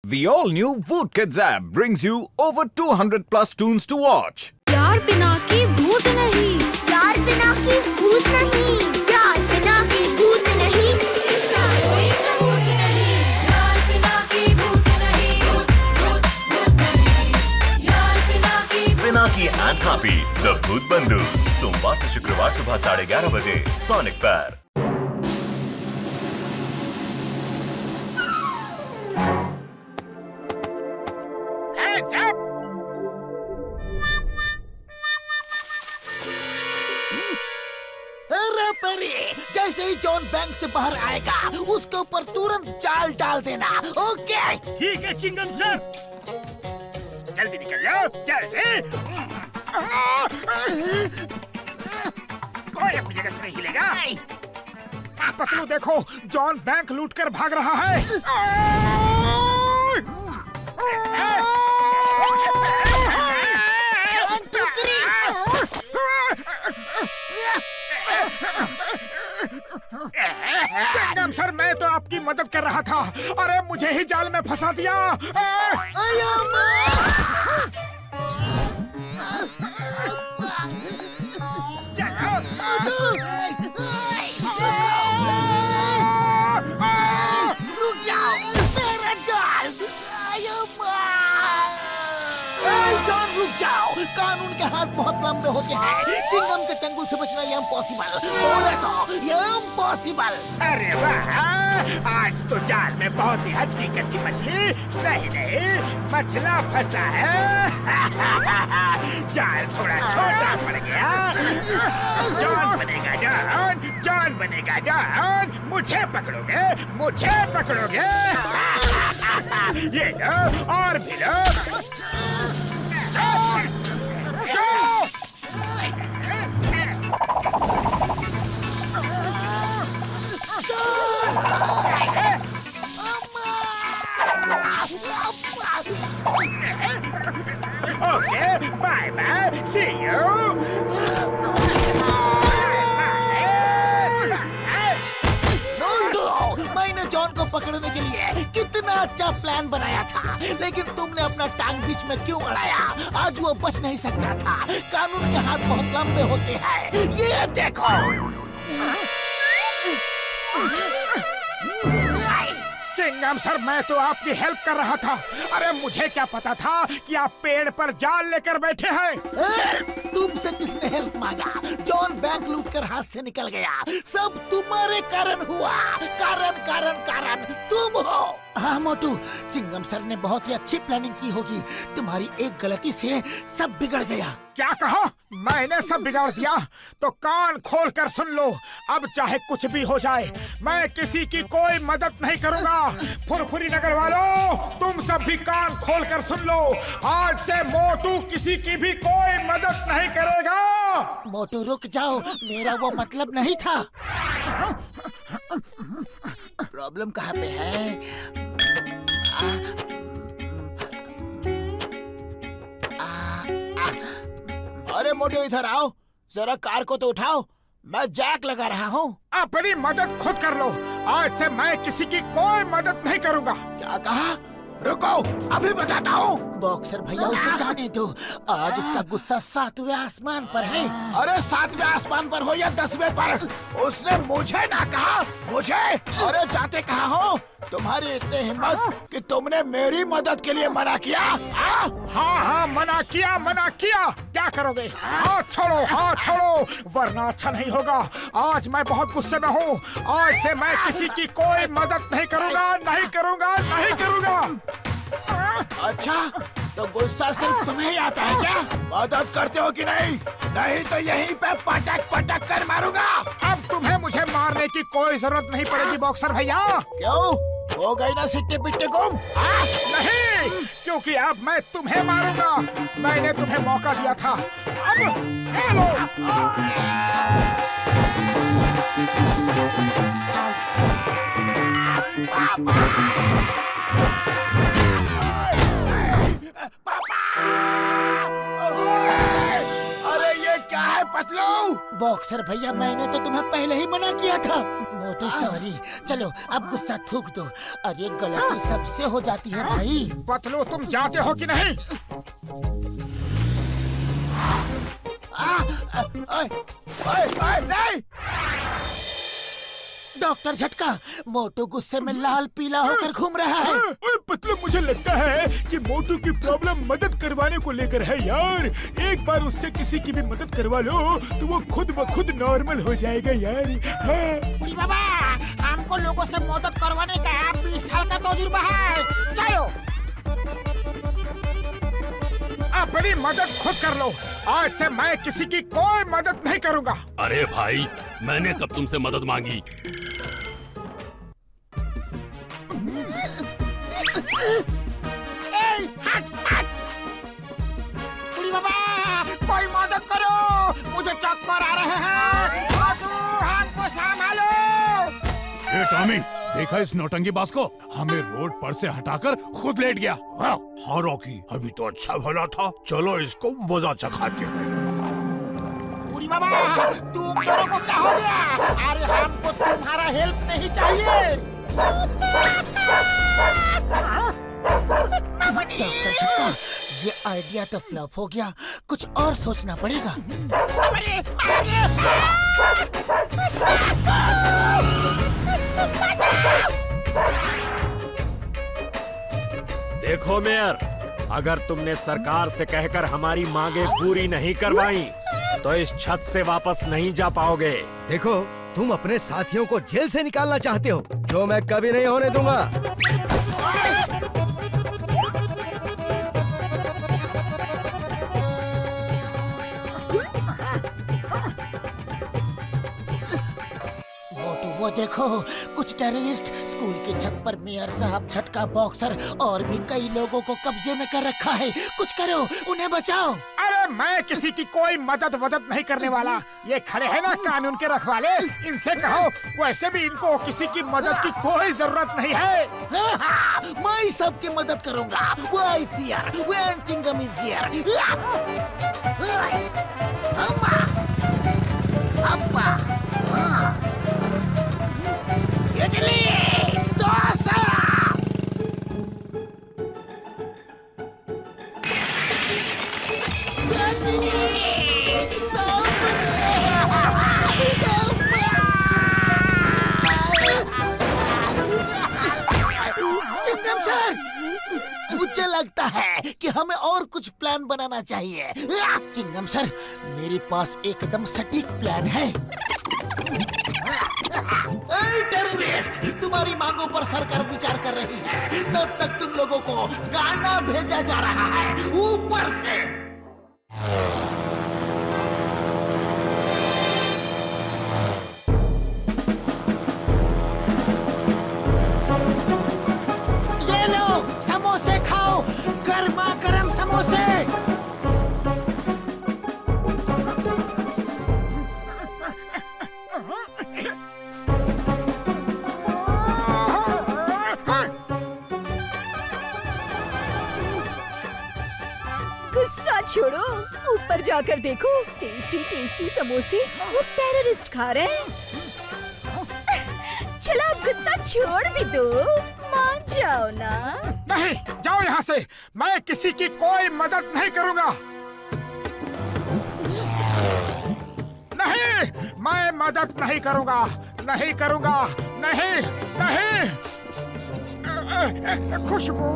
The all-new Voot Kids app brings you over 200 plus tunes to watch. यार बिना की भूत नहीं, यार बिना की भूत नहीं, यार बिना की भूत नहीं, इसका कोई सबूत नहीं। यार बिना की भूत नहीं, भूत भूत भूत नहीं। यार बिना की एंड हैप्पी द भूत बंधु सोमवार से शुक्रवार सुबह 11:30 बजे सोनिक पर। जैसे ही जॉन बैंक से बाहर आएगा उसके ऊपर तुरंत चाल डाल देना। ओके ठीक है चिंगम सर, जल्दी निकल जाओ, जल्दी। कोई अपनी जगह से नहीं हिलेगा। पतलू देखो, जॉन बैंक लूट कर भाग रहा है। चिंगम सर, मैं तो आपकी मदद कर रहा था। अरे मुझे ही जाल में फंसा दिया। रुक जाओ, मेरा जाल। जॉन रुक जाओ, कानून के हाथ बहुत लंबे होते हैं। चिंगम के चंगुल से बचना ये इम्पॉसिबल। बोले तो ये इम्पॉसिबल। अरे वाह, आज तो जाल में बहुत ही हड्डी कच्ची मछली नहीं, मछला फंसा है। जाल थोड़ा छोटा पड़ गया। जॉन बनेगा डॉन, जॉन बनेगा डॉन। मुझे पकड़ोगे, मुझे पकड़ोगे। ये लो और भी लो। Okay, bye bye. See you. मैंने जॉन को पकड़ने के लिए कितना अच्छा प्लान बनाया था, लेकिन तुमने अपना टांग बीच में क्यों अड़ाया? आज वो बच नहीं सकता था। कानून के हाथ बहुत लंबे होते हैं। ये देखो। चिंगम सर, मैं तो आपकी हेल्प कर रहा था। अरे मुझे क्या पता था कि आप पेड़ पर जाल लेकर बैठे हैं। तुमसे किसने हेल्प मांगा? जॉन बैंक लूट कर हाथ से निकल गया। सब तुम्हारे कारण हुआ। कारण कारण कारण तुम हो। हाँ मोटू, चिंगम सर ने बहुत ही अच्छी प्लानिंग की होगी। तुम्हारी एक गलती से सब बिगड़ गया। क्या कहा? मैंने सब बिगाड़ दिया? तो कान खोल कर सुन लो। अब चाहे कुछ भी हो जाए, मैं किसी की कोई मदद नहीं करूंगा। फुरफुरी नगर वालों, तुम सब भी कान खोल कर सुन लो। आज से मोटू किसी की भी कोई मदद नहीं करेगा। मोटू रुक जाओ, मेरा वो मतलब नहीं था। प्रॉब्लम कहाँ पे है? अरे मोटू इधर आओ, जरा कार को तो उठाओ। मैं जैक लगा रहा हूँ। अपनी मदद खुद कर लो। आज से मैं किसी की कोई मदद नहीं करूंगा। क्या कहा? रुको, अभी बताता हूँ। बॉक्सर भैया उसे जाने दो। आज उसका गुस्सा 7वें आसमान पर है। अरे 7वें आसमान पर हो या 10वें पर, उसने मुझे ना कहा। मुझे? अरे जाते कहा हो? तुम्हारी इतनी हिम्मत कि तुमने मेरी मदद के लिए मना किया? हाँ, मना किया, मना किया। क्या करोगे? हाथ छोड़ो, हाथ छोड़ो, वरना अच्छा नहीं होगा। आज मैं बहुत गुस्से में हूँ। आज से मैं किसी की कोई मदद नहीं करूँगा, नहीं करूँगा, नहीं करूँगा। अच्छा, तो गुस्सा सिर्फ तुम्हें ही आता है क्या? मदद करते हो कि नहीं? नहीं तो यहीं पे पटक पटक कर मारूंगा। अब तुम्हें मुझे मारने की कोई जरूरत नहीं पड़ेगी बॉक्सर भैया। क्यों? हो गई ना सिट्टे पिट्टे गुम? नहीं, क्योंकि अब मैं तुम्हें मारूंगा। मैंने तुम्हें मौका दिया था। अब ये लो। अरे ये क्या है पतलू। बॉक्सर भैया मैंने तो तुम्हें पहले ही मना किया था। मोटू सॉरी, चलो अब गुस्सा थूक दो। अरे गलती सबसे हो जाती है भाई। पतलू तुम जाते हो कि नहीं? नहीं। डॉक्टर झटका, मोटू गुस्से में लाल पीला होकर घूम रहा है। पतलू मुझे लगता है कि मोटू की प्रॉब्लम मदद करवाने को लेकर है यार। एक बार उससे किसी की भी मदद करवा लो तो वो खुद ब खुद नॉर्मल हो जाएगा यार। हाँ। बाबा, हमको लोगों से मदद करवाने का 20 साल का तजुर्बा है। चलो अपनी मदद खुद कर लो। आज से मैं किसी की कोई मदद नहीं करूंगा। अरे भाई, मैंने कब तुमसे मदद मांगी? बाबा, कोई मदद करो, मुझे चक्कर आ रहे हैं। मोटू, हमको संभालो। ए टॉमी, देखा इस नौटंकीबाज को? हमें रोड पर से हटाकर खुद लेट गया। हाँ रॉकी, अभी तो अच्छा भला था। चलो इसको मजा चखाते हैं। बूढ़ी बाबा, तुम दोनों को क्या हो गया? अरे हमको तुम्हारा हेल्प नहीं चाहिए। डॉक्टर झटका, ये आइडिया तो फ्लॉप हो गया, कुछ और सोचना पड़ेगा। देखो मेयर, अगर तुमने सरकार से कहकर हमारी मांगे पूरी नहीं करवाई तो इस छत से वापस नहीं जा पाओगे। देखो, तुम अपने साथियों को जेल से निकालना चाहते हो, जो मैं कभी नहीं होने दूंगा। वो देखो, कुछ टेररिस्ट स्कूल की छत पर मेयर साहब, झटका, बॉक्सर और भी कई लोगों को कब्जे में कर रखा है। कुछ करो, उन्हें बचाओ। अरे मैं किसी की कोई मदद नहीं करने वाला। ये खड़े हैं ना कानून के रखवाले, इनसे कहो। वैसे भी इनको किसी की मदद की कोई जरूरत नहीं है। मैं सबकी मदद करूंगा। Why fear when Chingam is here? अम्मा, अब्बा, इडली, डोसा। चिंगम सर, मुझे लगता है कि हमें और कुछ प्लान बनाना चाहिए। चिंगम सर, मेरे पास एकदम सटीक प्लान है। टेररिस्ट, तुम्हारी मांगों पर सरकार विचार कर रही है, तब तक तुम लोगों को गाना भेजा जा रहा है ऊपर से। ये लो, समोसे खाओ, गर्मा गर्म समोसे। गुस्सा छोड़ो, ऊपर जाकर देखो, टेस्टी टेस्टी समोसे वो टेररिस्ट खा रहे हैं। चलो अब गुस्सा छोड़ भी दो, मान जाओ ना। नहीं, जाओ यहाँ से। मैं किसी की कोई मदद नहीं करूँगा। नहीं, मैं मदद नहीं करूँगा, नहीं करूँगा, नहीं, नहीं। खुशबू।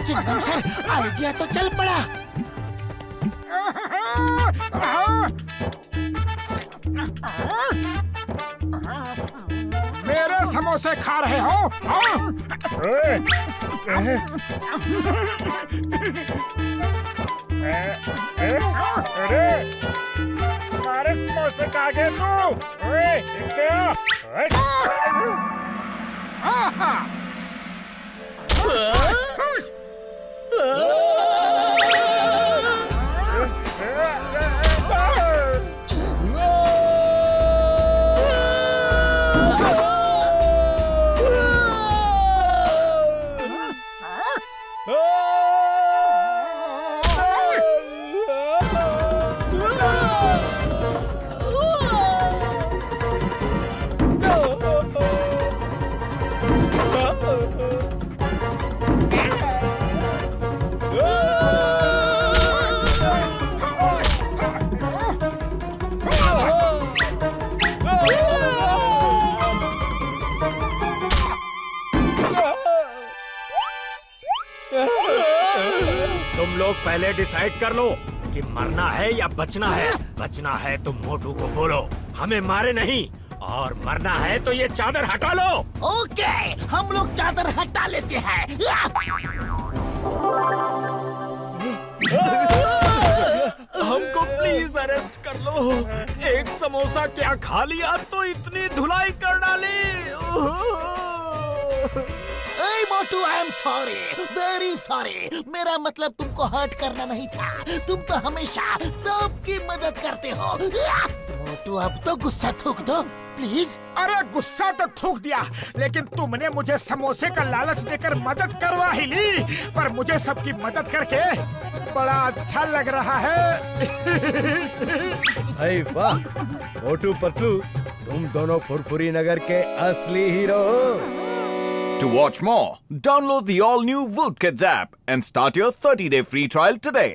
चिंगम सर, आइडिया तो चल पड़ा। मेरे समोसे खा रहे हो? अरे हमारे समोसे खा गए तू? Oh! लोग पहले डिसाइड कर लो कि मरना है या बचना है। बचना है तो मोटू को बोलो हमें मारे नहीं, और मरना है तो ये चादर हटा लो। ओके, हम लोग चादर हटा लेते हैं। हमको प्लीज अरेस्ट कर लो। एक समोसा क्या खा लिया तो इतनी धुलाई कर डाली। ए मोटू, I am sorry, very sorry. मेरा मतलब तुमको हर्ट करना नहीं था। तुम तो हमेशा सबकी मदद करते हो। मोटू, अब तो गुस्सा थूक दो प्लीज। अरे गुस्सा तो थूक दिया, लेकिन तुमने मुझे समोसे का लालच देकर मदद करवा ही ली। पर मुझे सबकी मदद करके बड़ा अच्छा लग रहा है। अरे वाह मोटू पतलू, तुम दोनों फुरफुरी नगर के असली हीरो हो। To watch more, download the all-new Woot Kids app and start your 30-day free trial today.